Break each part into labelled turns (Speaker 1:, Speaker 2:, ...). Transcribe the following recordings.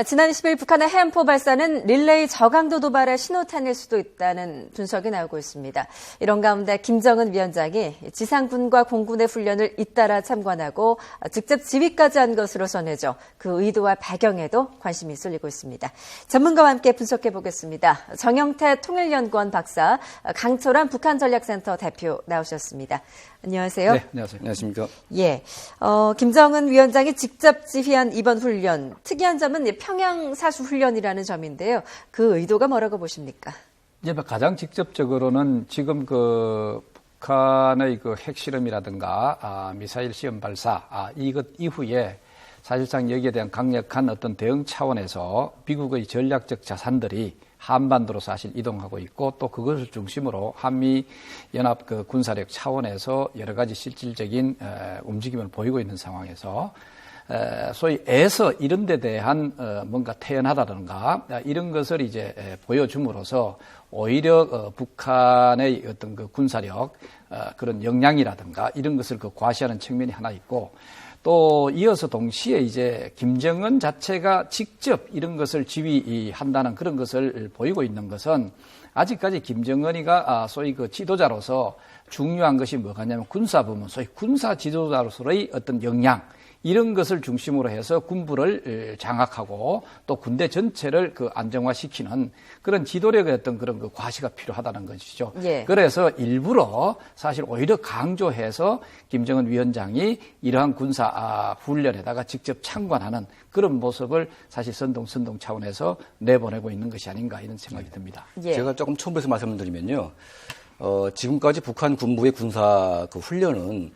Speaker 1: 지난 10일 북한의 해안포 발사는 릴레이 저강도 도발의 신호탄일 수도 있다는 분석이 나오고 있습니다. 이런 가운데 김정은 위원장이 지상군과 공군의 훈련을 잇따라 참관하고 직접 지휘까지 한 것으로 전해져 그 의도와 배경에도 관심이 쏠리고 있습니다. 전문가와 함께 분석해 보겠습니다. 정영태 통일연구원 박사, 강철환 북한전략센터 대표 나오셨습니다. 안녕하세요.
Speaker 2: 네, 안녕하세요. 안녕하십니까.
Speaker 1: 예, 김정은 위원장이 직접 지휘한 이번 훈련, 특이한 점은 평양 사수 훈련이라는 점인데요. 그 의도가 뭐라고 보십니까?
Speaker 2: 이제 가장 직접적으로는 지금 그 북한의 그 핵실험이라든가 미사일 시험 발사 이것 이후에 사실상 여기에 대한 강력한 어떤 대응 차원에서 미국의 전략적 자산들이 한반도로 사실 이동하고 있고 또 그것을 중심으로 한미 연합 그 군사력 차원에서 여러 가지 실질적인 움직임을 보이고 있는 상황에서 소위 에서 이런 데 대한 뭔가 태연하다든가 이런 것을 이제 보여줌으로써 오히려 북한의 어떤 그 군사력 그런 역량이라든가 이런 것을 그 과시하는 측면이 하나 있고 또 이어서 동시에 이제 김정은 자체가 직접 이런 것을 지휘한다는 그런 것을 보이고 있는 것은 아직까지 김정은이가 소위 그 지도자로서 중요한 것이 뭐냐면 군사부문, 소위 군사 지도자로서의 어떤 역량 이런 것을 중심으로 해서 군부를 장악하고 또 군대 전체를 그 안정화시키는 그런 지도력의 어떤 그런 그 과시가 필요하다는 것이죠.
Speaker 1: 예.
Speaker 2: 그래서 일부러 사실 오히려 강조해서 김정은 위원장이 이러한 군사 훈련에다가 직접 참관하는 그런 모습을 사실 선동 차원에서 내보내고 있는 것이 아닌가 이런 생각이 듭니다.
Speaker 3: 예. 제가 조금 첨부해서 말씀을 드리면요. 지금까지 북한 군부의 군사 그 훈련은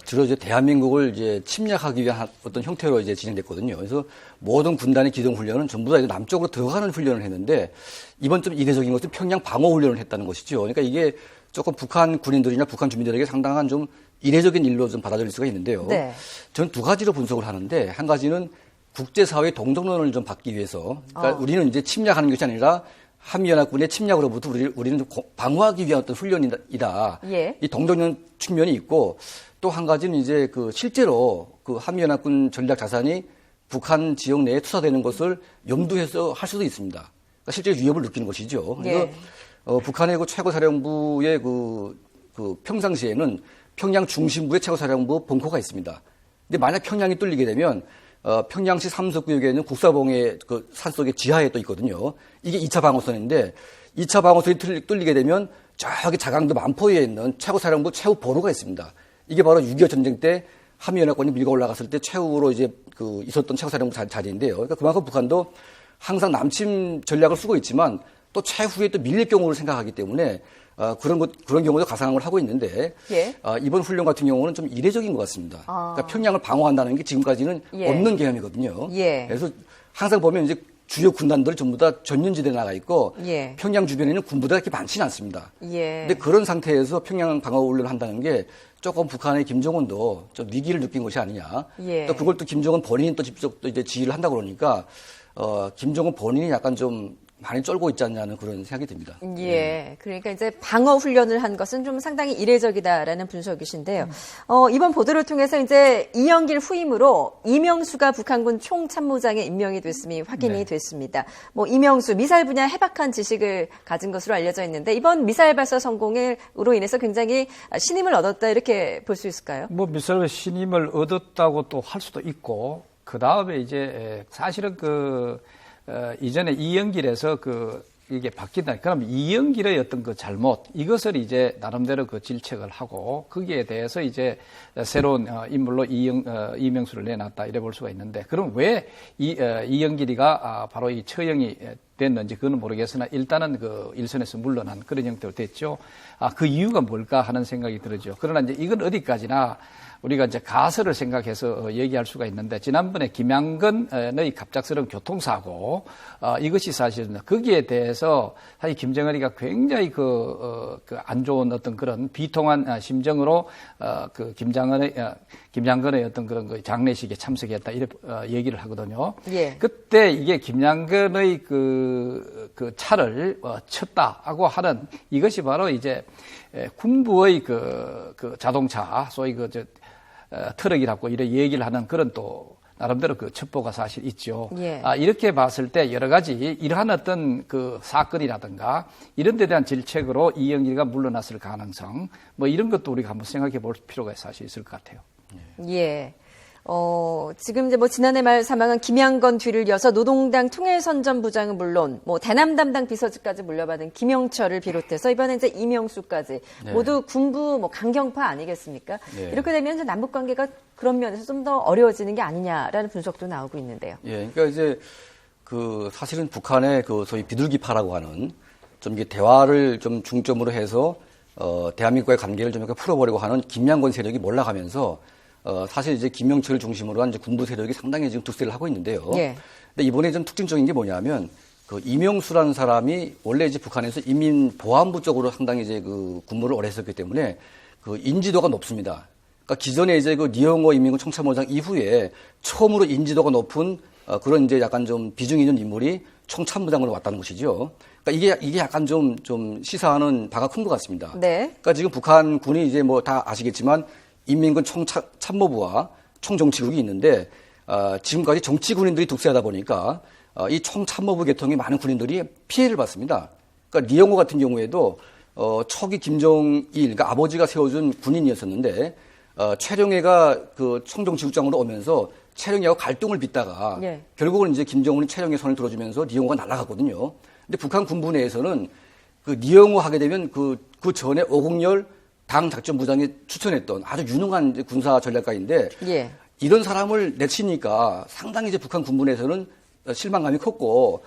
Speaker 3: 주로 이제 대한민국을 이제 침략하기 위한 어떤 형태로 이제 진행됐거든요. 그래서 모든 군단의 기동 훈련은 전부 다 이제 남쪽으로 들어가는 훈련을 했는데 이번 좀 이례적인 것은 평양 방어 훈련을 했다는 것이죠. 그러니까 이게 조금 북한 군인들이나 북한 주민들에게 상당한 좀 이례적인 일로 좀 받아들일 수가 있는데요.
Speaker 1: 네.
Speaker 3: 저는 두 가지로 분석을 하는데 한 가지는 국제사회의 동정론을 좀 받기 위해서 그러니까 우리는 이제 침략하는 것이 아니라 한미연합군의 침략으로부터 우리는 좀 방어하기 위한 어떤 훈련이다.
Speaker 1: 예.
Speaker 3: 이 동정론 측면이 있고 또 한 가지는 이제 그 실제로 그 한미연합군 전략 자산이 북한 지역 내에 투사되는 것을 염두해서 할 수도 있습니다. 그러니까 실제 위협을 느끼는 것이죠. 그래서
Speaker 1: 예.
Speaker 3: 북한의 그 최고사령부의 그 평상시에는 평양 중심부의 최고사령부 본코가 있습니다. 근데 만약 평양이 뚫리게 되면 평양시 삼석구역에 있는 국사봉의 그 산속의 지하에 또 있거든요. 이게 2차 방어선인데 2차 방어선이 뚫리게 되면 저기 자강도 만포에 있는 최고사령부 최후보로가 있습니다. 이게 바로 6.25 전쟁 때 한미연합군이 밀고 올라갔을 때 최후로 이제 그 있었던 최고사령부 자리인데요. 그러니까 그만큼 북한도 항상 남침 전략을 쓰고 있지만 또 최후에 또 밀릴 경우를 생각하기 때문에 그런 경우도 가상을 하고 있는데
Speaker 1: 예.
Speaker 3: 이번 훈련 같은 경우는 좀 이례적인 것 같습니다. 그러니까 평양을 방어한다는 게 지금까지는
Speaker 1: 예.
Speaker 3: 없는 개념이거든요.
Speaker 1: 예.
Speaker 3: 그래서 항상 보면 이제 주요 군단들이 전부 다 전면지대에 나가 있고
Speaker 1: 예.
Speaker 3: 평양 주변에는 군부대가 그렇게 많지는 않습니다.
Speaker 1: 예.
Speaker 3: 근데 그런 상태에서 평양 방어 훈련을 한다는 게 조금 북한의 김정은도 좀 위기를 느낀 것이 아니냐.
Speaker 1: 예.
Speaker 3: 또 그걸 또 김정은 본인이 또 직접 또 이제 지휘를 한다고 그러니까 김정은 본인이 약간 좀 많이 쫄고 있지 않냐는 그런 생각이 듭니다.
Speaker 1: 예. 그러니까 이제 방어 훈련을 한 것은 좀 상당히 이례적이다라는 분석이신데요. 이번 보도를 통해서 이제 이영길 후임으로 이명수가 북한군 총참모장에 임명이 됐음이 확인이
Speaker 2: 네.
Speaker 1: 됐습니다. 뭐 이명수 미사일 분야 해박한 지식을 가진 것으로 알려져 있는데 이번 미사일 발사 성공으로 인해서 굉장히 신임을 얻었다 이렇게 볼 수 있을까요?
Speaker 2: 뭐 미사일 신임을 얻었다고 또 할 수도 있고 그 다음에 이제 사실은 이전에 이영길에서 이게 바뀐다. 그럼 이영길의 어떤 그 잘못, 이것을 이제 나름대로 그 질책을 하고 거기에 대해서 이제 새로운 인물로 이명수를 내놨다. 이래 볼 수가 있는데, 그럼 왜 이영길이가 바로 이 처형이 됐는지 그건 모르겠으나 일단은 그 일선에서 물러난 그런 형태로 됐죠. 그 이유가 뭘까 하는 생각이 들죠. 그러나 이제 이건 어디까지나 우리가 이제 가설을 생각해서 얘기할 수가 있는데 지난번에 김양근의 갑작스러운 교통사고 이것이 사실은 거기에 대해서 사실 김정은이가 굉장히 안 좋은 어떤 그런 비통한 심정으로 김양근의 어떤 그런 그 장례식에 참석했다 이렇게 얘기를 하거든요.
Speaker 1: 예.
Speaker 2: 그때 이게 김양근의 그 차를 쳤다고 하는 이것이 바로 이제 군부의 그 자동차 소위 트럭이라고 이래 얘기를 하는 그런 또 나름대로 그 첩보가 사실 있죠.
Speaker 1: 예.
Speaker 2: 이렇게 봤을 때 여러 가지 이러한 어떤 그 사건이라든가 이런 데 대한 질책으로 이영길이가 물러났을 가능성 뭐 이런 것도 우리가 한번 생각해 볼 필요가 사실 있을 것 같아요.
Speaker 1: 예. 지금 이제 뭐 지난해 말 사망한 김양건 뒤를 이어서 노동당 통일선전부장은 물론 뭐 대남 담당 비서직까지 물려받은 김영철을 비롯해서 이번에 이제 이명수까지 모두 군부 뭐 강경파 아니겠습니까? 이렇게 되면 이제 남북 관계가 그런 면에서 좀 더 어려워지는 게 아니냐라는 분석도 나오고 있는데요.
Speaker 3: 예, 그러니까 이제 그 사실은 북한의 그 소위 비둘기파라고 하는 좀 이게 대화를 좀 중점으로 해서 대한민국과의 관계를 좀 이렇게 풀어보려고 하는 김양건 세력이 몰락하면서 사실 이제 김영철을 중심으로 한 이제 군부 세력이 상당히 지금 득세를 하고 있는데요.
Speaker 1: 예.
Speaker 3: 근데 이번에 좀 특징적인 게 뭐냐면 그 이명수라는 사람이 원래 이제 북한에서 인민보안부 쪽으로 상당히 이제 그 근무를 오래 했었기 때문에 그 인지도가 높습니다. 그러니까 기존에 이제 그 니영호 인민군 총참모장 이후에 처음으로 인지도가 높은 그런 이제 약간 좀 비중 있는 인물이 총참모장으로 왔다는 것이죠. 그러니까 이게 약간 좀 시사하는 바가 큰 것 같습니다.
Speaker 1: 네.
Speaker 3: 그러니까 지금 북한군이 이제 뭐 다 아시겠지만 인민군 총참모부와 총정치국이 있는데 지금까지 정치군인들이 득세하다 보니까 이 총참모부 계통의 많은 군인들이 피해를 받습니다. 그러니까 니영호 같은 경우에도 초기 김정일, 그러니까 아버지가 세워준 군인이었었는데 최룡해가 그 총정치국장으로 오면서 최룡해하고 갈등을 빚다가
Speaker 1: 예.
Speaker 3: 결국은 이제 김정은이 최룡해 손을 들어주면서 니영호가 날아갔거든요. 근데 북한 군부 내에서는 그 니영호 하게 되면 그 전에 오국열 당 작전부장이 추천했던 아주 유능한 군사 전략가인데
Speaker 1: 예.
Speaker 3: 이런 사람을 내치니까 상당히 이제 북한 군부 내에서는 실망감이 컸고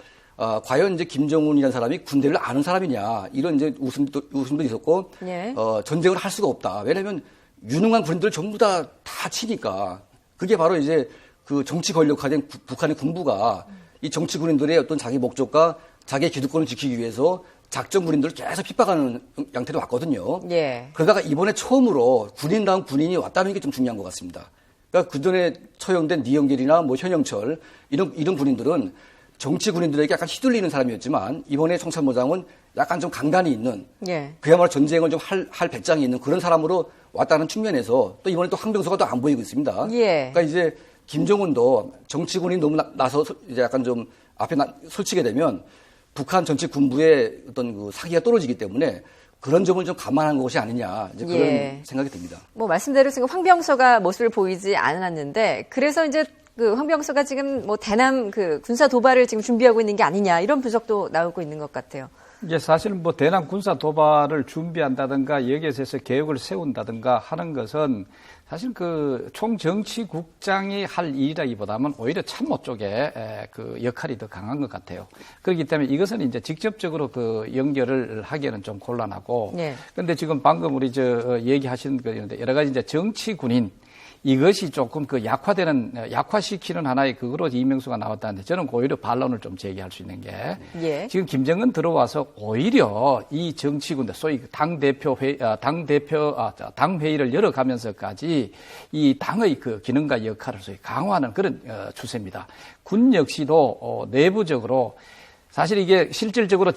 Speaker 3: 과연 이제 김정은이라는 사람이 군대를 아는 사람이냐 이런 이제 웃음도 있었고
Speaker 1: 예.
Speaker 3: 전쟁을 할 수가 없다. 왜냐하면 유능한 군인들 전부 다 치니까 그게 바로 이제 그 정치 권력화된 북한의 군부가 이 정치 군인들의 어떤 자기 목적과 자기의 기득권을 지키기 위해서 작전 군인들을 계속 핍박하는 양태로 왔거든요.
Speaker 1: 예.
Speaker 3: 그러다가 이번에 처음으로 군인다운 군인이 왔다는 게 좀 중요한 것 같습니다. 그러니까 그전에 처형된 니영길이나 뭐 현영철 이런 군인들은 정치 군인들에게 약간 휘둘리는 사람이었지만 이번에 총참모장은 약간 좀 강단이 있는
Speaker 1: 예.
Speaker 3: 그야말로 전쟁을 좀 할 배짱이 있는 그런 사람으로 왔다는 측면에서 또 이번에 또 황병서가 또 안 보이고 있습니다.
Speaker 1: 예.
Speaker 3: 그러니까 이제 김정은도 정치 군인이 너무 나서 이제 약간 좀 앞에 설치게 되면 북한 전체 군부의 어떤 그 사기가 떨어지기 때문에 그런 점을 좀 감안한 것이 아니냐 이제 그런
Speaker 1: 예.
Speaker 3: 생각이 듭니다.
Speaker 1: 뭐 말씀대로 지금 황병서가 모습을 보이지 않았는데 그래서 이제 그 황병서가 지금 뭐 대남 그 군사 도발을 지금 준비하고 있는 게 아니냐 이런 분석도 나오고 있는 것 같아요.
Speaker 2: 이제 사실 뭐 대남 군사 도발을 준비한다든가 여기에 대해서 계획을 세운다든가 하는 것은 사실 그 총정치국장이 할 일이라기보다는 오히려 참모 쪽에 그 역할이 더 강한 것 같아요. 그렇기 때문에 이것은 이제 직접적으로 그 연결을 하기에는 좀 곤란하고.
Speaker 1: 네.
Speaker 2: 그런데 지금 방금 우리 얘기하신 거였는데 여러 가지 이제 정치군인 이것이 조금 그 약화시키는 하나의 그거로 이명수가 나왔다는데 저는 오히려 반론을 좀 제기할 수 있는 게
Speaker 1: 예.
Speaker 2: 지금 김정은 들어와서 오히려 이 정치군들 소위 당회의를 열어가면서까지 이 당의 그 기능과 역할을 소위 강화하는 그런 추세입니다. 군 역시도 내부적으로 사실 이게 실질적으로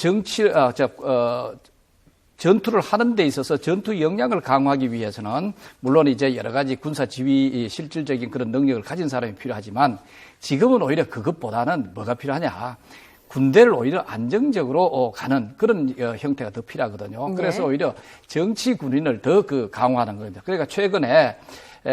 Speaker 2: 전투를 하는 데 있어서 전투 역량을 강화하기 위해서는 물론 이제 여러 가지 군사 지휘 실질적인 그런 능력을 가진 사람이 필요하지만 지금은 오히려 그것보다는 뭐가 필요하냐. 군대를 오히려 안정적으로 가는 그런 형태가 더 필요하거든요. 그래서 오히려 정치 군인을 더 강화하는 겁니다. 그러니까 최근에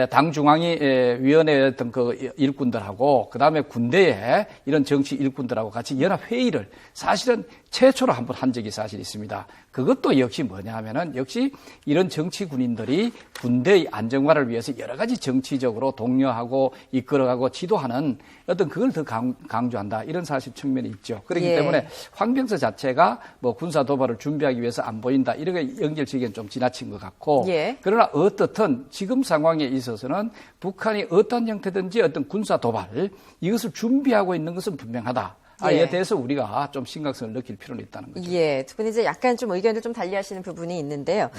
Speaker 2: 당 중앙위 위원회의 어떤 그 일꾼들하고 그다음에 군대에 이런 정치 일꾼들하고 같이 연합 회의를 사실은 최초로 한번 한 적이 사실 있습니다. 그것도 역시 뭐냐 하면은 역시 이런 정치 군인들이 군대의 안정화를 위해서 여러 가지 정치적으로 독려하고 이끌어가고 지도하는 어떤 그걸 더 강조한다. 이런 사실 측면이 있죠. 그렇기 때문에 황병서 자체가 뭐 군사 도발을 준비하기 위해서 안 보인다. 이렇게 연결지기엔 좀 지나친 것 같고. 그러나 어떻든 지금 상황에 있어서는 북한이 어떤 형태든지 어떤 군사 도발 이것을 준비하고 있는 것은 분명하다. 이에 대해서 우리가 좀 심각성을 느낄 필요는 있다는 거죠.
Speaker 1: 예, 두 분이 이제 약간 좀 의견을 좀 달리하시는 부분이 있는데요.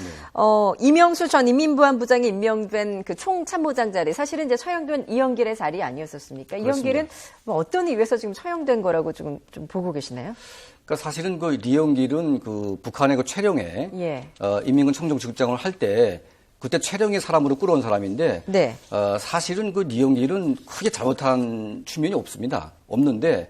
Speaker 1: 이명수 전 인민보안부장이 임명된 그 총참모장 자리, 사실은 이제 처형된 이영길의 자리 아니었었습니까? 이영길은 뭐 어떤 이유에서 지금 처형된 거라고 좀 보고 계시나요?
Speaker 3: 그러니까 사실은 그 이영길은 그 북한의 그 최룡해 인민군 총정치국장을 할 때 그때 최령의 사람으로 끌어온 사람인데
Speaker 1: 네.
Speaker 3: 사실은 그 이영길은 크게 잘못한 측면이 없는데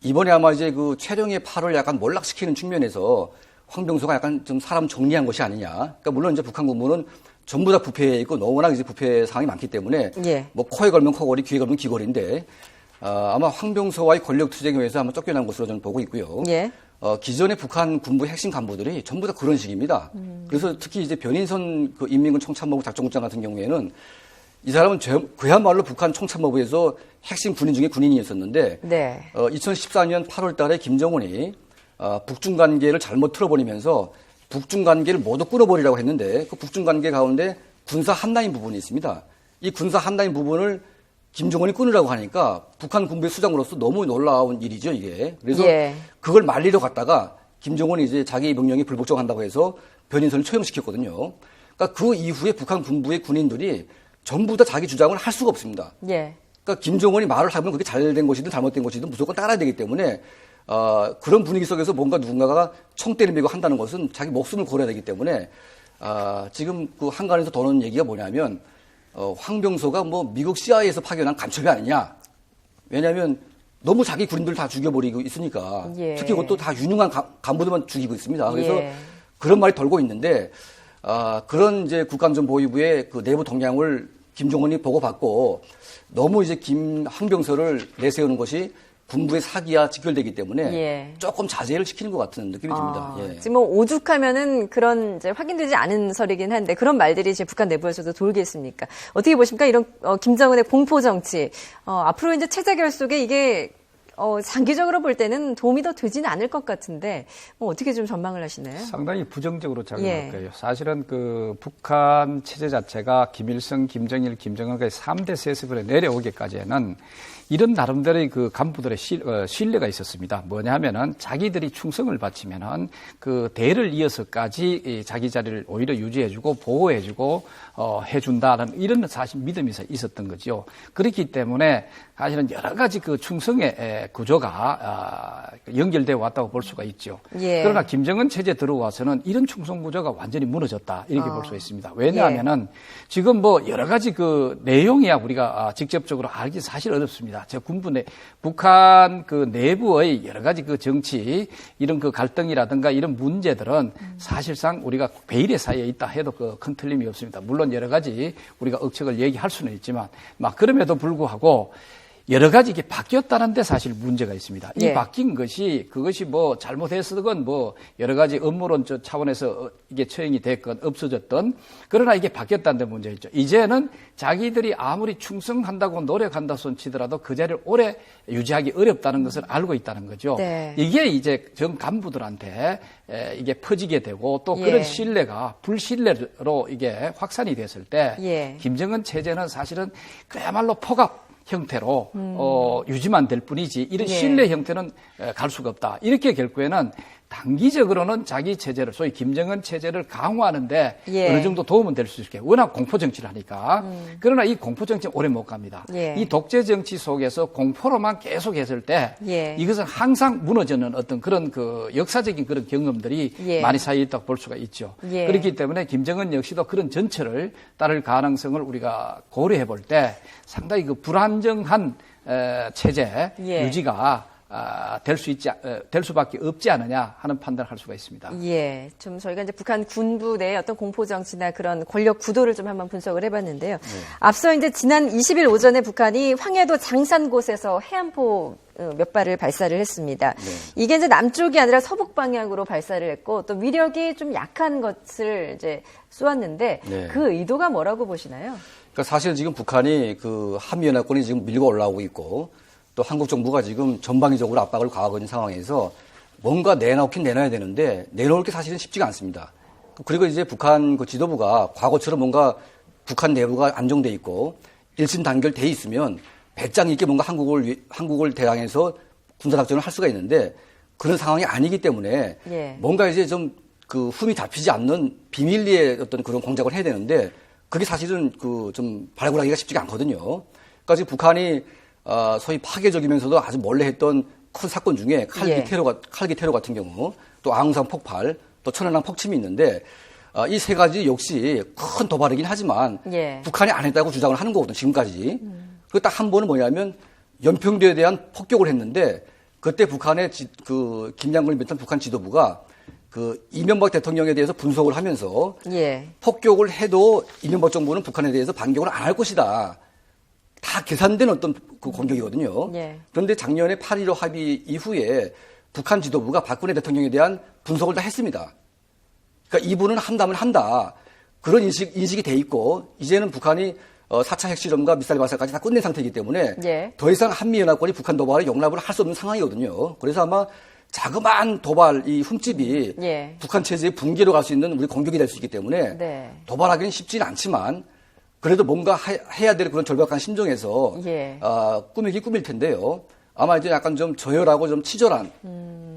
Speaker 3: 이번에 아마 이제 그 최령의 팔을 약간 몰락시키는 측면에서 황병소가 약간 좀 사람 정리한 것이 아니냐. 그러니까 물론 이제 북한 군부는 전부 다 부패해 있고 워낙 이제 부패 상황이 많기 때문에
Speaker 1: 예.
Speaker 3: 뭐 코에 걸면 코걸이, 귀에 걸면 귀걸인데 아마 황병소와의 권력 투쟁에 의해서 아마 쫓겨난 것으로 저는 보고 있고요.
Speaker 1: 예.
Speaker 3: 기존의 북한 군부 핵심 간부들이 전부 다 그런 식입니다. 그래서 특히 이제 변인선 그 인민군 총참모부 작전국장 같은 경우에는 이 사람은 그야말로 북한 총참모부에서 핵심 군인 중에 군인이었었는데
Speaker 1: 네.
Speaker 3: 2014년 8월 달에 김정은이 북중 관계를 잘못 틀어버리면서 북중 관계를 모두 끊어버리라고 했는데 그 북중 관계 가운데 군사 한라인 부분이 있습니다. 이 군사 한라인 부분을 김정은이 끊으라고 하니까 북한 군부의 수장으로서 너무 놀라운 일이죠, 이게. 그래서
Speaker 1: 예.
Speaker 3: 그걸 말리러 갔다가 김정은이 이제 자기 명령이 불복종한다고 해서 변인선을 처형시켰거든요. 그러니까 그 이후에 북한 군부의 군인들이 전부 다 자기 주장을 할 수가 없습니다.
Speaker 1: 예.
Speaker 3: 그러니까 김정은이 말을 하면 그게 잘된 것이든 잘못된 것이든 무조건 따라야 되기 때문에 그런 분위기 속에서 뭔가 누군가가 총대를 메고 한다는 것은 자기 목숨을 걸어야 되기 때문에 지금 그 한간에서 도는 얘기가 뭐냐면 황병소가 뭐 미국 CIA에서 파견한 간첩이 아니냐. 왜냐하면 너무 자기 군인들 다 죽여버리고 있으니까.
Speaker 1: 예.
Speaker 3: 특히 그것도 다 유능한 간부들만 죽이고 있습니다. 그래서
Speaker 1: 예.
Speaker 3: 그런 말이 돌고 있는데 그런 이제 국가안전보위부의 그 내부 동향을 김정은이 보고받고 너무 이제 황병소를 내세우는 것이 군부의 사기와 직결되기 때문에
Speaker 1: 예.
Speaker 3: 조금 자제를 시키는 것 같은 느낌이 듭니다. 예.
Speaker 1: 지금 뭐 오죽하면은 그런 이제 확인되지 않은 설이긴 한데 그런 말들이 이제 북한 내부에서도 돌겠습니까? 어떻게 보십니까? 이런 김정은의 공포 정치 앞으로 이제 체제 결속에 이게 장기적으로 볼 때는 도움이 더 되지는 않을 것 같은데 어떻게 좀 전망을 하시나요?
Speaker 2: 상당히 부정적으로 작용할
Speaker 1: 예.
Speaker 2: 거예요. 사실은 그 북한 체제 자체가 김일성, 김정일, 김정은까지 3대 세습으로 내려오기까지는 이런 나름대로의 그 간부들의 신뢰가 있었습니다. 뭐냐 하면은 자기들이 충성을 바치면은 그 대를 이어서까지 자기 자리를 오히려 유지해주고 보호해주고 해준다는 이런 사실 믿음이 있었던 거죠. 그렇기 때문에 사실은 여러 가지 그 충성의 구조가 연결되어 왔다고 볼 수가 있죠.
Speaker 1: 예.
Speaker 2: 그러나 김정은 체제 들어와서는 이런 충성 구조가 완전히 무너졌다 이렇게 볼 수 있습니다. 왜냐하면은 지금 뭐 여러 가지 그 내용이야 우리가 직접적으로 알기 사실 어렵습니다. 저 군부 북한 그 내부의 여러 가지 그 정치 이런 그 갈등이라든가 이런 문제들은 사실상 우리가 베일에 쌓여 있다 해도 그 큰 틀림이 없습니다. 물론 여러 가지 우리가 억측을 얘기할 수는 있지만 막 그럼에도 불구하고 여러 가지 이게 바뀌었다는데 사실 문제가 있습니다. 이
Speaker 1: 예.
Speaker 2: 바뀐 것이 그것이 뭐 잘못했었건 뭐 여러 가지 업무론 차원에서 이게 처형이 됐건 없어졌던 그러나 이게 바뀌었다는 데 문제가 있죠. 이제는 자기들이 아무리 충성한다고 노력한다 손 치더라도 그 자리를 오래 유지하기 어렵다는 것을 알고 있다는 거죠.
Speaker 1: 네.
Speaker 2: 이게 이제 전 간부들한테 이게 퍼지게 되고 또
Speaker 1: 예.
Speaker 2: 그런 신뢰가 불신뢰로 이게 확산이 됐을 때
Speaker 1: 예.
Speaker 2: 김정은 체제는 사실은 그야말로 폭압 형태로 유지만 될 뿐이지 이런
Speaker 1: 예.
Speaker 2: 신뢰 형태는 갈 수가 없다. 이렇게 결국에는 단기적으로는 자기 체제를 소위 김정은 체제를 강화하는데
Speaker 1: 예.
Speaker 2: 어느 정도 도움은 될 수 있게 워낙 공포 정치를 하니까 그러나 이 공포 정치는 오래 못 갑니다.
Speaker 1: 예.
Speaker 2: 이 독재 정치 속에서 공포로만 계속 했을 때
Speaker 1: 예.
Speaker 2: 이것은 항상 무너지는 어떤 그런 그 역사적인 그런 경험들이
Speaker 1: 예.
Speaker 2: 많이 쌓여 있다고 볼 수가 있죠.
Speaker 1: 예.
Speaker 2: 그렇기 때문에 김정은 역시도 그런 전철을 따를 가능성을 우리가 고려해 볼 때 상당히 그 불안정한 체제
Speaker 1: 예.
Speaker 2: 유지가 될 수밖에 없지 않느냐 하는 판단을 할 수가 있습니다.
Speaker 1: 예, 좀 저희가 이제 북한 군부 내 어떤 공포 정치나 그런 권력 구도를 좀 한번 분석을 해봤는데요. 앞서 이제 지난 20일 오전에 북한이 황해도 장산곳에서 해안포 몇 발을 발사를 했습니다. 이게 이제 남쪽이 아니라 서북 방향으로 발사를 했고 또 위력이 좀 약한 것을 이제 쏘았는데
Speaker 3: 네.
Speaker 1: 그 의도가 뭐라고 보시나요?
Speaker 3: 그러니까 사실 지금 북한이 그 한미연합군이 지금 밀고 올라오고 있고 또 한국 정부가 지금 전방위적으로 압박을 가하고 있는 상황에서 뭔가 내놓긴 내놔야 되는데 내놓을 게 사실은 쉽지가 않습니다. 그리고 이제 북한 그 지도부가 과거처럼 뭔가 북한 내부가 안정돼 있고 일신단결돼 있으면 배짱 있게 뭔가 한국을 대항해서 군사작전을 할 수가 있는데 그런 상황이 아니기 때문에
Speaker 1: 예.
Speaker 3: 뭔가 이제 좀 그 흠이 잡히지 않는 비밀리에 어떤 그런 공작을 해야 되는데 그게 사실은 그 좀 발굴하기가 쉽지가 않거든요. 그러니까 지금 북한이 소위 파괴적이면서도 아주 몰래 했던 큰 사건 중에 칼기 테러 같은 경우 또 앙상 폭발 또 천안함 폭침이 있는데 이 세 가지 역시 큰 도발이긴 하지만
Speaker 1: 예.
Speaker 3: 북한이 안 했다고 주장을 하는 거거든요. 지금까지. 그 딱 한 번은 뭐냐면 연평도에 대한 폭격을 했는데 그때 북한의 그 김양근을 비롯한 북한 지도부가 그 이명박 대통령에 대해서 분석을 하면서
Speaker 1: 예.
Speaker 3: 폭격을 해도 이명박 정부는 북한에 대해서 반격을 안 할 것이다. 다 계산된 어떤 그 공격이거든요.
Speaker 1: 예.
Speaker 3: 그런데 작년에 8.15 합의 이후에 북한 지도부가 박근혜 대통령에 대한 분석을 다 했습니다. 그러니까 이분은 한다면 한다. 그런 인식이 돼 있고 이제는 북한이 4차 핵실험과 미사일 발사까지 다 끝낸 상태이기 때문에
Speaker 1: 예.
Speaker 3: 더 이상 한미연합권이 북한 도발을 용납을 할 수 없는 상황이거든요. 그래서 아마 자그마한 도발, 이 흠집이
Speaker 1: 예.
Speaker 3: 북한 체제의 붕괴로 갈 수 있는 우리 공격이 될 수 있기 때문에
Speaker 1: 네.
Speaker 3: 도발하기는 쉽지는 않지만 그래도 뭔가 해야 될 그런 절박한 심정에서
Speaker 1: 예.
Speaker 3: 꾸미기 꾸밀 텐데요. 아마 이제 약간 좀 저열하고 좀 치졸한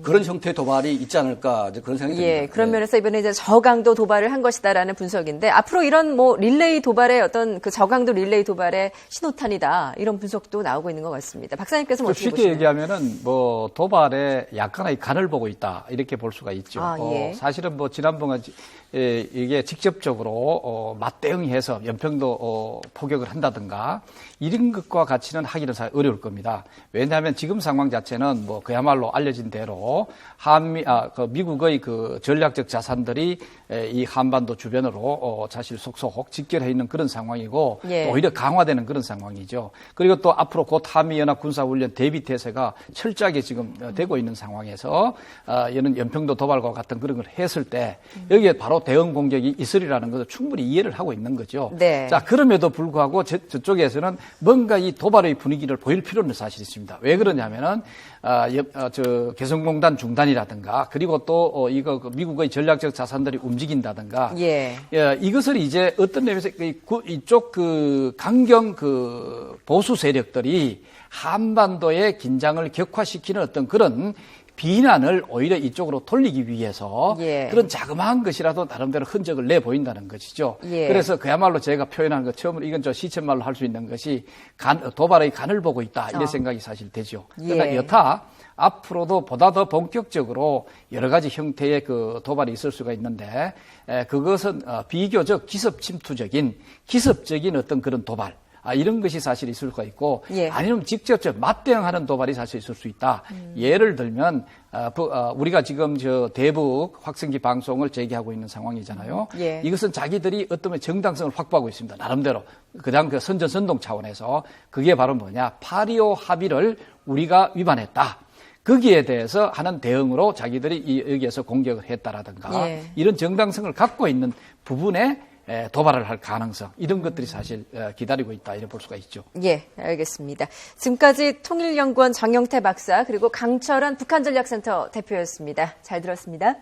Speaker 3: 그런 형태의 도발이 있지 않을까 이제 그런 생각이 듭니다.
Speaker 1: 예, 그런
Speaker 3: 네.
Speaker 1: 면에서 이번에 이제 저강도 도발을 한 것이다라는 분석인데 앞으로 이런 뭐 릴레이 도발의 어떤 그 저강도 릴레이 도발의 신호탄이다 이런 분석도 나오고 있는 것 같습니다. 박사님께서 어떻게
Speaker 2: 쉽게
Speaker 1: 보시나요?
Speaker 2: 얘기하면은 뭐 도발에 약간의 간을 보고 있다 이렇게 볼 수가 있죠.
Speaker 1: 아, 예.
Speaker 2: 사실은 뭐 지난번에 이게 직접적으로 맞대응해서 연평도 포격을 한다든가 이런 것과 같이는 하기는 어려울 겁니다. 왜냐하면 지금 상황 자체는 뭐 그야말로 알려진 대로 그 미국의 그 전략적 자산들이 이 한반도 주변으로 사실 속속 직결해 있는 그런 상황이고
Speaker 1: 예.
Speaker 2: 또 오히려 강화되는 그런 상황이죠. 그리고 또 앞으로 곧 한미연합 군사훈련 대비 태세가 철저하게 지금 되고 있는 상황에서 이런 연평도 도발과 같은 그런 걸 했을 때 여기에 바로 대응 공격이 있으리라는 것을 충분히 이해를 하고 있는 거죠.
Speaker 1: 네.
Speaker 2: 자, 그럼에도 불구하고 저쪽에서는 뭔가 이 도발의 분위기를 보일 필요는 사실 있습니다. 왜 그러냐면은 개성공단 중단이라든가 그리고 또 이거 미국의 전략적 자산들이 움직인다든가
Speaker 1: 예.
Speaker 2: 이것을 이제 어떤 면에서 이쪽 그 강경 그 보수 세력들이 한반도의 긴장을 격화시키는 어떤 그런 비난을 오히려 이쪽으로 돌리기 위해서
Speaker 1: 예.
Speaker 2: 그런 자그마한 것이라도 나름대로 흔적을 내 보인다는 것이죠.
Speaker 1: 예.
Speaker 2: 그래서 그야말로 제가 표현한 것 처음으로 이건 저 시쳇말로 할 수 있는 것이 도발의 간을 보고 있다 이런 생각이 사실 되죠. 그러나
Speaker 1: 예.
Speaker 2: 여타 앞으로도 보다 더 본격적으로 여러 가지 형태의 그 도발이 있을 수가 있는데 그것은 비교적 기습적인 어떤 그런 도발. 이런 것이 사실 있을 수가 있고
Speaker 1: 예.
Speaker 2: 아니면 직접적 맞대응하는 도발이 사실 있을 수 있다. 예를 들면 우리가 지금 저 대북 확성기 방송을 재개하고 있는 상황이잖아요.
Speaker 1: 예.
Speaker 2: 이것은 자기들이 어떤 정당성을 확보하고 있습니다. 나름대로 그다음 그 선전선동 차원에서 그게 바로 뭐냐 8.25 합의를 우리가 위반했다. 거기에 대해서 하는 대응으로 자기들이 여기에서 공격을 했다라든가
Speaker 1: 예.
Speaker 2: 이런 정당성을 갖고 있는 부분에 도발을 할 가능성 이런 것들이 사실 기다리고 있다 이렇게 볼 수가 있죠.
Speaker 1: 예, 알겠습니다. 지금까지 통일연구원 정영태 박사 그리고 강철원 북한전략센터 대표였습니다. 잘 들었습니다.